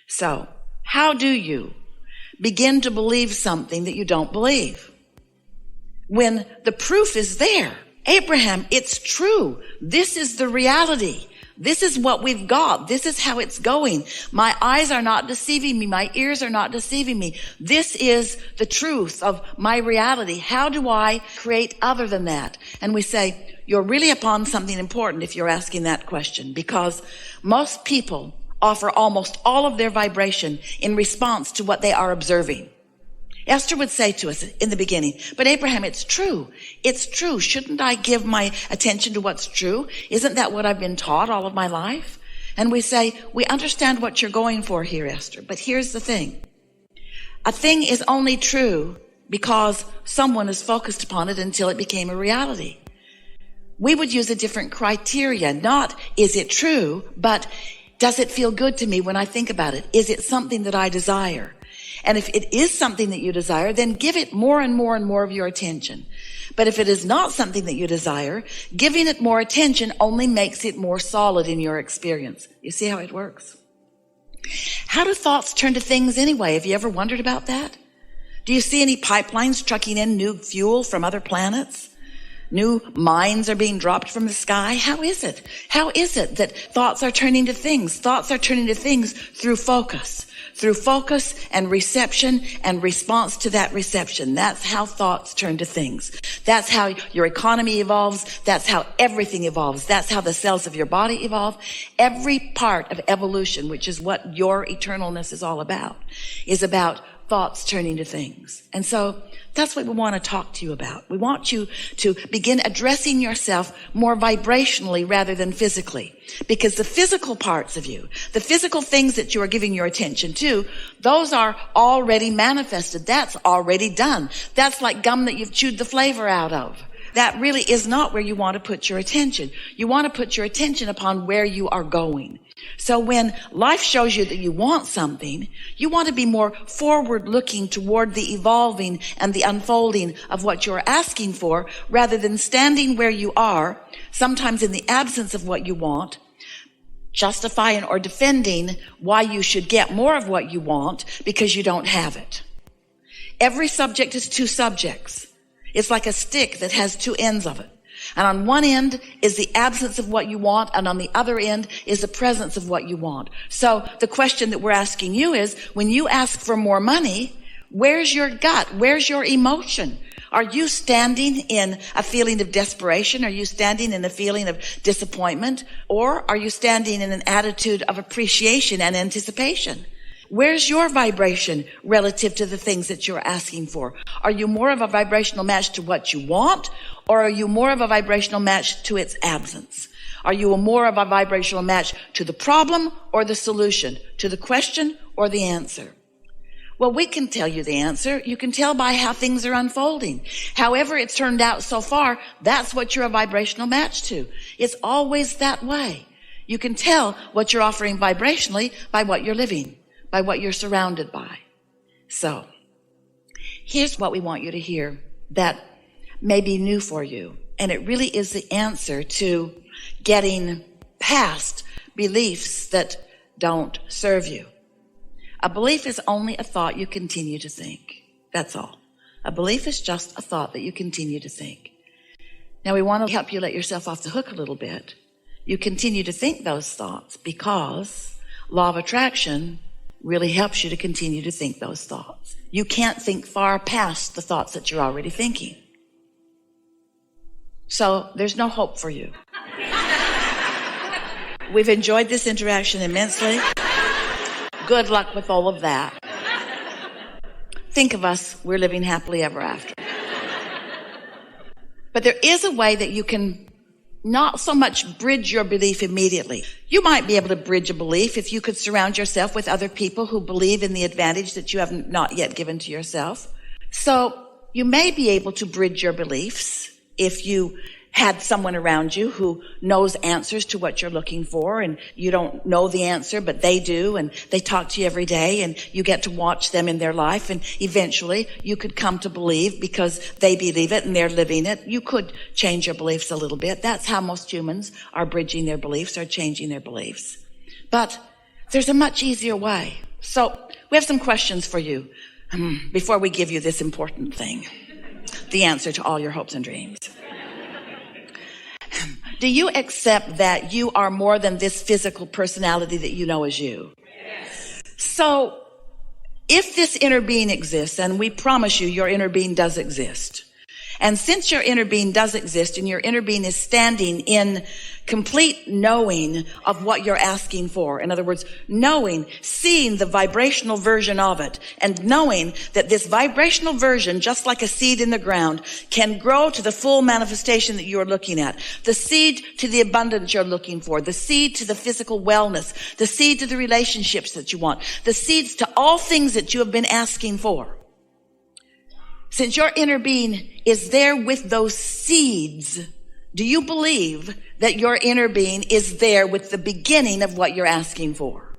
So, how do you begin to believe something that you don't believe? When the proof is there. Abraham, it's true. This is the reality. This is what we've got. This is how it's going. My eyes are not deceiving me. My ears are not deceiving me. This is the truth of my reality. How do I create other than that? And we say, you're really upon something important if you're asking that question, because most people offer almost all of their vibration in response to what they are observing. Esther would say to us in the beginning, but Abraham, it's true. It's true. Shouldn't I give my attention to what's true? Isn't that what I've been taught all of my life? And we say, we understand what you're going for here, Esther. But here's the thing. A thing is only true because someone is focused upon it until it became a reality. We would use a different criteria. Not, is it true, but does it feel good to me when I think about it? Is it something that I desire? And if it is something that you desire, then give it more and more and more of your attention. But if it is not something that you desire, giving it more attention only makes it more solid in your experience. You see how it works? How do thoughts turn to things anyway? Have you ever wondered about that? Do you see any pipelines trucking in new fuel from other planets? New mines are being dropped from the sky? How is it? How is it that thoughts are turning to things? Thoughts are turning to things through focus and reception and response to that reception. That's how thoughts turn to things. That's how your economy evolves. That's how everything evolves. That's how the cells of your body evolve. Every part of evolution, which is what your eternalness is all about, is about thoughts turning to things. And so that's what we want to talk to you about. We want you to begin addressing yourself more vibrationally rather than physically. Because the physical parts of you, the physical things that you are giving your attention to, those are already manifested. That's already done. That's like gum that you've chewed the flavor out of. That really is not where you want to put your attention. You want to put your attention upon where you are going. So when life shows you that you want something, you want to be more forward looking toward the evolving and the unfolding of what you're asking for, rather than standing where you are, sometimes in the absence of what you want, justifying or defending why you should get more of what you want because you don't have it. Every subject is two subjects. It's like a stick that has two ends of it. And on one end is the absence of what you want, and on the other end is the presence of what you want. So the question that we're asking you is, when you ask for more money, where's your gut? Where's your emotion? Are you standing in a feeling of desperation? Are you standing in a feeling of disappointment? Or are you standing in an attitude of appreciation and anticipation? Where's your vibration relative to the things that you're asking for? Are you more of a vibrational match to what you want, or are you more of a vibrational match to its absence? Are you more of a vibrational match to the problem or the solution, to the question or the answer? Well, we can tell you the answer. You can tell by how things are unfolding. However it's turned out so far, that's what you're a vibrational match to. It's always that way. You can tell what you're offering vibrationally by what you're living, by what you're surrounded by. So, here's what we want you to hear that may be new for you. And it really is the answer to getting past beliefs that don't serve you. A belief is only a thought you continue to think. That's all. A belief is just a thought that you continue to think. Now, we want to help you let yourself off the hook a little bit. You continue to think those thoughts because law of attraction really helps you to continue to think those thoughts. You can't think far past the thoughts that you're already thinking. So there's no hope for you. We've enjoyed this interaction immensely. Good luck with all of that. Think of us, we're living happily ever after. But there is a way that you can not so much bridge your belief immediately. You might be able to bridge a belief if you could surround yourself with other people who believe in the advantage that you have not yet given to yourself. So you may be able to bridge your beliefs if you had someone around you who knows answers to what you're looking for, and you don't know the answer, but they do, and they talk to you every day, and you get to watch them in their life, and eventually you could come to believe because they believe it and they're living it. You could change your beliefs a little bit. That's how most humans are bridging their beliefs, are changing their beliefs. But there's a much easier way. So we have some questions for you before we give you this important thing, the answer to all your hopes and dreams. Do you accept that you are more than this physical personality that you know as you? Yes. So if this inner being exists, and we promise you your inner being does exist, and since your inner being does exist and your inner being is standing in complete knowing of what you're asking for, in other words, knowing, seeing the vibrational version of it, and knowing that this vibrational version, just like a seed in the ground, can grow to the full manifestation that you are looking at. The seed to the abundance you're looking for, the seed to the physical wellness, the seed to the relationships that you want, the seeds to all things that you have been asking for. Since your inner being is there with those seeds, do you believe that your inner being is there with the beginning of what you're asking for?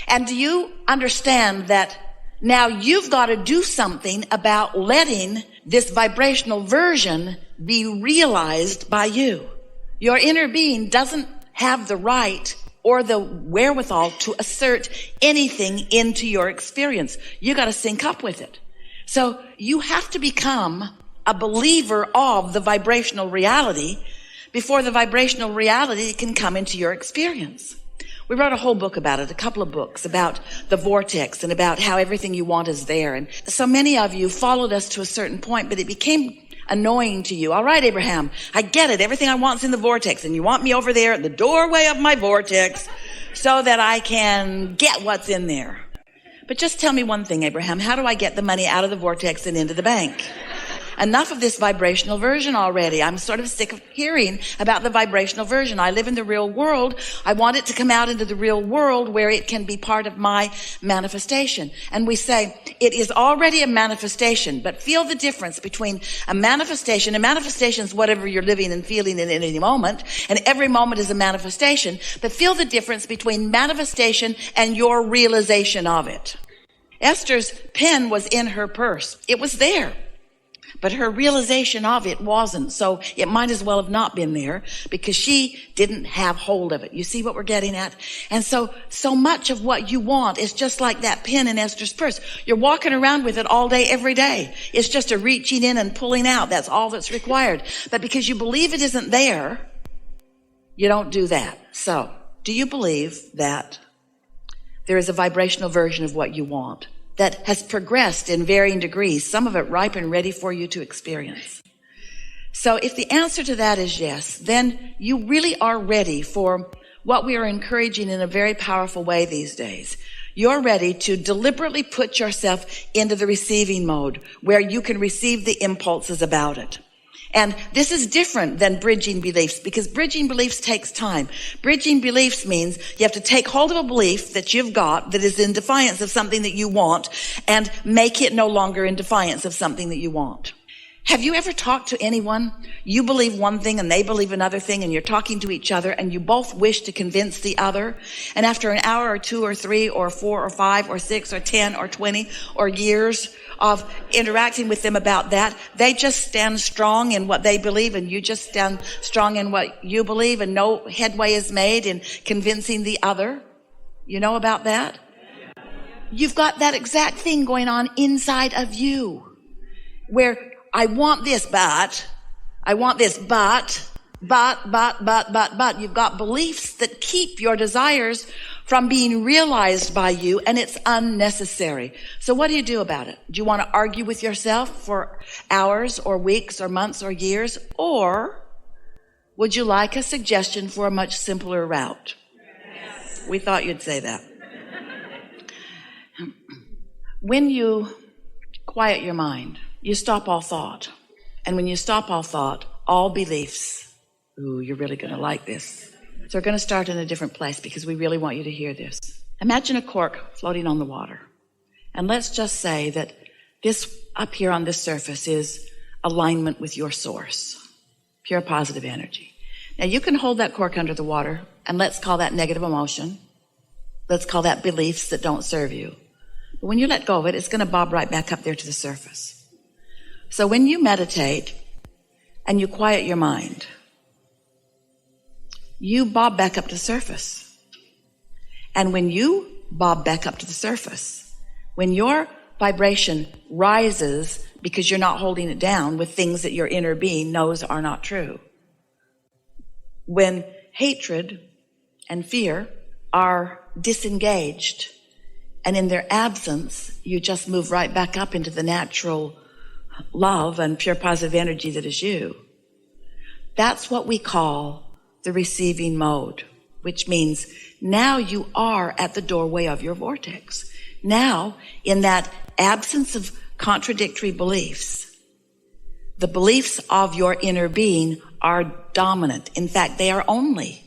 And do you understand that now you've got to do something about letting this vibrational version be realized by you? Your inner being doesn't have the right or the wherewithal to assert anything into your experience. You got to sync up with it. So you have to become a believer of the vibrational reality before the vibrational reality can come into your experience. We wrote a whole book about it, a couple of books about the vortex and about how everything you want is there. And so many of you followed us to a certain point, but it became annoying to you. All right, Abraham, I get it. Everything I want is in the vortex, and you want me over there at the doorway of my vortex so that I can get what's in there. But just tell me one thing, Abraham. How do I get the money out of the vortex and into the bank? Enough of this vibrational version already. I'm sort of sick of hearing about the vibrational version. I live in the real world. I want it to come out into the real world where it can be part of my manifestation. And we say, it is already a manifestation, but feel the difference between a manifestation. A manifestation is whatever you're living and feeling in any moment, and every moment is a manifestation. But feel the difference between manifestation and your realization of it. Esther's pen was in her purse. It was there. But her realization of it wasn't, so it might as well have not been there because she didn't have hold of it. You see what we're getting at? And so much of what you want is just like that pen in Esther's purse. You're walking around with it all day, every day. It's just a reaching in and pulling out. That's all that's required. But because you believe it isn't there, you don't do that. So, do you believe that there is a vibrational version of what you want that has progressed in varying degrees, some of it ripe and ready for you to experience? So if the answer to that is yes, then you really are ready for what we are encouraging in a very powerful way these days. You're ready to deliberately put yourself into the receiving mode where you can receive the impulses about it. And this is different than bridging beliefs, because bridging beliefs takes time. Bridging beliefs means you have to take hold of a belief that you've got that is in defiance of something that you want and make it no longer in defiance of something that you want. Have you ever talked to anyone? You believe one thing and they believe another thing, and you're talking to each other and you both wish to convince the other. And after an hour or 2 or 3 or 4 or 5 or 6 or 10 or 20 or years of interacting with them about that, they just stand strong in what they believe and you just stand strong in what you believe, and no headway is made in convincing the other. You know about that? You've got that exact thing going on inside of you where I want this, but you've got beliefs that keep your desires from being realized by you, and it's unnecessary. So what do you do about it? Do you want to argue with yourself for hours or weeks or months or years? Or would you like a suggestion for a much simpler route? Yes. We thought you'd say that. When you quiet your mind, you stop all thought. And when you stop all thought, all beliefs, ooh, you're really going to like this. So we're going to start in a different place because we really want you to hear this. Imagine a cork floating on the water. And let's just say that this up here on this surface is alignment with your source, pure positive energy. Now you can hold that cork under the water, and let's call that negative emotion. Let's call that beliefs that don't serve you. But when you let go of it, it's going to bob right back up there to the surface. So when you meditate and you quiet your mind, you bob back up to the surface. And when you bob back up to the surface. When your vibration rises because you're not holding it down with things that your inner being knows are not true. When hatred and fear are disengaged, and in their absence, you just move right back up into the natural love and pure positive energy that is you. That's what we call the receiving mode, which means now you are at the doorway of your vortex. Now, in that absence of contradictory beliefs, the beliefs of your inner being are dominant. In fact, they are only.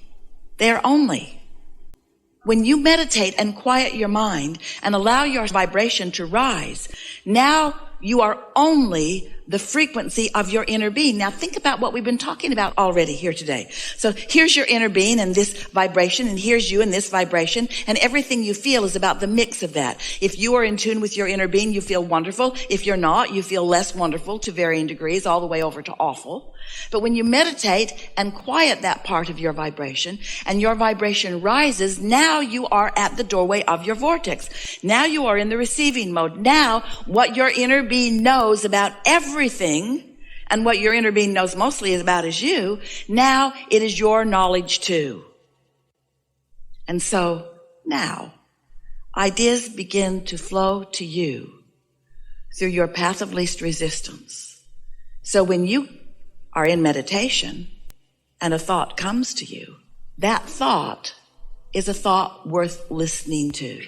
When you meditate and quiet your mind and allow your vibration to rise, now you are only the frequency of your inner being. Now think about what we've been talking about already here today. So here's your inner being and this vibration, and here's you and this vibration, and everything you feel is about the mix of that. If you are in tune with your inner being, you feel wonderful. If you're not, you feel less wonderful to varying degrees, all the way over to awful. But when you meditate and quiet that part of your vibration, and your vibration rises, now you are at the doorway of your vortex. Now you are in the receiving mode. Now what your inner being knows about everything, and what your inner being knows mostly about is you, now it is your knowledge too. And so now ideas begin to flow to you through your path of least resistance. So when you are in meditation and a thought comes to you, that thought is a thought worth listening to,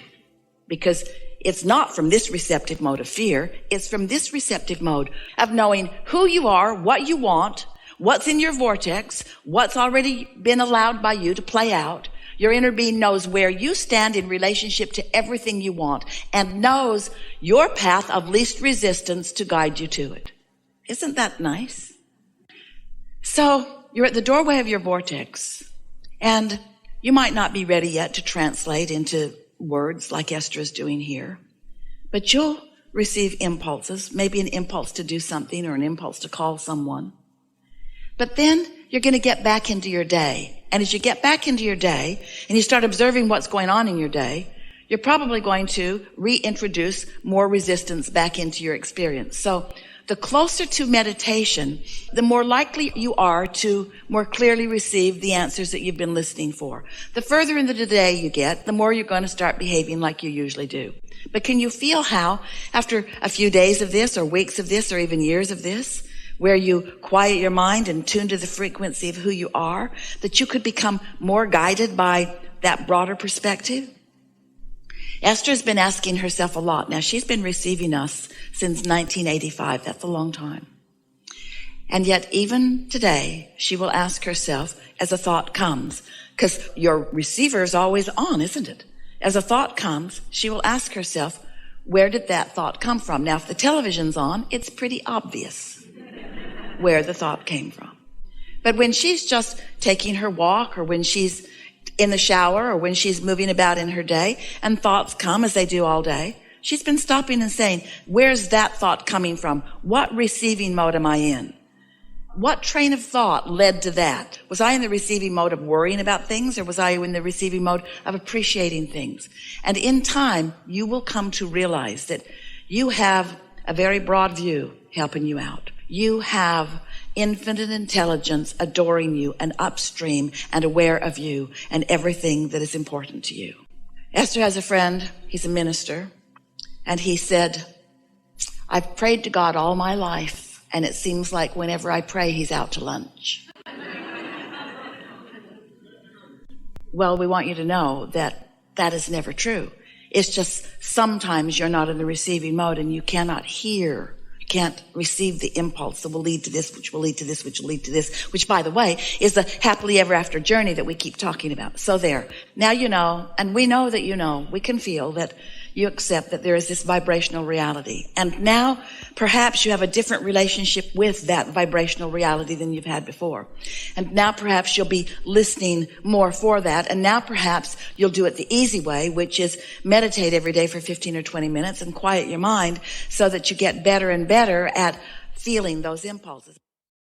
because it's not from this receptive mode of fear. It's from this receptive mode of knowing who you are, what you want, what's in your vortex, what's already been allowed by you to play out. Your inner being knows where you stand in relationship to everything you want, and knows your path of least resistance to guide you to it. Isn't that nice? So you're at the doorway of your vortex, and you might not be ready yet to translate into words like Esther is doing here, but you'll receive impulses, maybe an impulse to do something or an impulse to call someone. But then you're going to get back into your day. And as you get back into your day and you start observing what's going on in your day, you're probably going to reintroduce more resistance back into your experience. So the closer to meditation, the more likely you are to more clearly receive the answers that you've been listening for. The further into the day you get, the more you're going to start behaving like you usually do. But can you feel how, after a few days of this, or weeks of this, or even years of this, where you quiet your mind and tune to the frequency of who you are, that you could become more guided by that broader perspective? Esther's been asking herself a lot. Now, she's been receiving us since 1985. That's a long time. And yet, even today, she will ask herself as a thought comes, because your receiver is always on, isn't it? As a thought comes, she will ask herself, where did that thought come from? Now, if the television's on, it's pretty obvious where the thought came from. But when she's just taking her walk, or when she's in the shower, or when she's moving about in her day, and thoughts come as they do all day, she's been stopping and saying, where's that thought coming from? What receiving mode am I in? What train of thought led to that? Was I in the receiving mode of worrying about things, or was I in the receiving mode of appreciating things? And in time, you will come to realize that you have a very broad view helping you out. You have infinite intelligence adoring you and upstream and aware of you and everything that is important to you. Esther has a friend, he's a minister, and he said, I've prayed to God all my life, and it seems like whenever I pray, he's out to lunch. Well, we want you to know that that is never true. It's just sometimes you're not in the receiving mode and you cannot hear. Can't receive the impulse that will lead to this, which will lead to this, which will lead to this, which, by the way, is the happily ever after journey that we keep talking about. So there. Now you know, and we know that you know, we can feel that you accept that there is this vibrational reality. And now perhaps you have a different relationship with that vibrational reality than you've had before. And now perhaps you'll be listening more for that. And now perhaps you'll do it the easy way, which is meditate every day for 15 or 20 minutes and quiet your mind so that you get better and better at feeling those impulses.